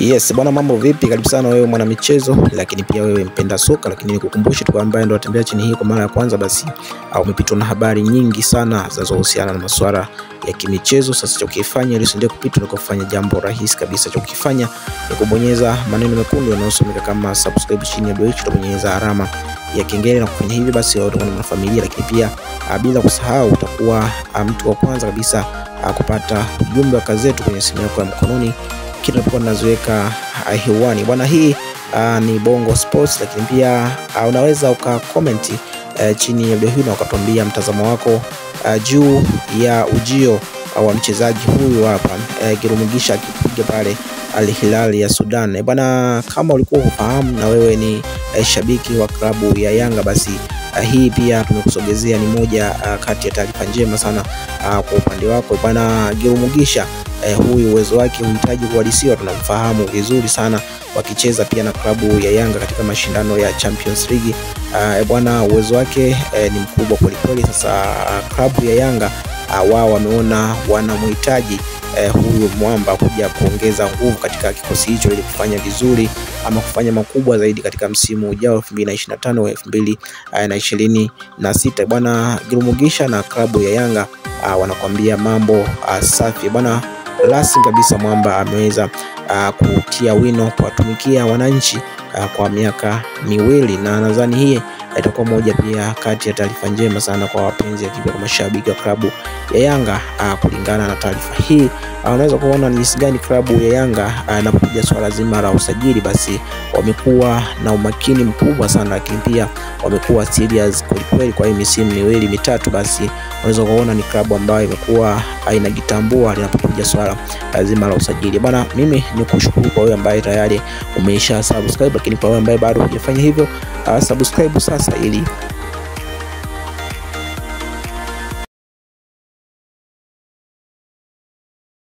Yes bwana, mambo vipi? Karibu sana wewe mwana michezo, lakini pia wewe mpenda soka. Lakini nikukumbushe tu kwamba ndio unatembea chini hii kwa mara ya kwanza, basi umepitwa na habari nyingi sana zinazohusiana na masuala ya kimichezo. Sasa cha ukifanya ili usiende kupitwa na kufanya jambo rahisi kabisa. Cha ukifanya ni kubonyeza maneno mekundu yanayosomeka kama subscribe chini ya video hii, utabonyeza alama ya kengele na kufanya hivi basi utakuwa na familia. Lakini pia bila kusahau utakuwa mtu wa kwanza kabisa kupata ujumbe wa kazi zetu kwenye simu yako ya mkononi kila tunapokuwa tunaziweka hewani. Bwana, hii ni Bongo Sports, lakini pia unaweza ukacomment chini ya video hii na ukatuambia mtazamo wako juu ya ujio wa mchezaji huyu hapa Girumugisha akipiga pale Al Hilal ya Sudan. Bwana, kama ulikuwa ufahamu na wewe ni shabiki wa klabu ya Yanga, basi hii pia tumekusogezea ni moja kati ya taarifa njema sana kwa upande wako. Bwana, Girumugisha huyu uwezo wake unahitaji kuhalisiwa. Tunamfahamu vizuri sana wakicheza pia na klabu ya Yanga katika mashindano ya Champions League. Bwana, uwezo wake ni mkubwa kweli kweli. Sasa klabu ya Yanga wao wameona wanamhitaji huyu mwamba kuja kuongeza nguvu katika kikosi hicho ili kufanya vizuri ama kufanya makubwa zaidi katika msimu ujao 2025 2026. Bwana, Girumugisha na klabu ya Yanga wanakuambia mambo safi. Bwana, rasmi kabisa mwamba ameweza kutia wino kuwatumikia wananchi kwa miaka miwili, na nadhani hii itakuwa moja pia kati ya taarifa njema sana kwa wapenzi kwa mashabiki wa klabu ya Yanga. Kulingana na taarifa hii unaweza kuona ni jinsi gani klabu ya Yanga inapokuja swala zima la usajili, basi wamekuwa na umakini mkubwa sana, lakini pia wamekuwa serious kweli kwa hii misimu miwili mitatu. Basi unaweza kuona ni klabu ambayo imekuwa inajitambua linapokuja swala zima la usajili. Bwana, mimi nikushukuru kwa wewe ambaye tayari umesha subscribe, lakini kwa wewe ambaye bado hujafanya hivyo subscribe sasa ili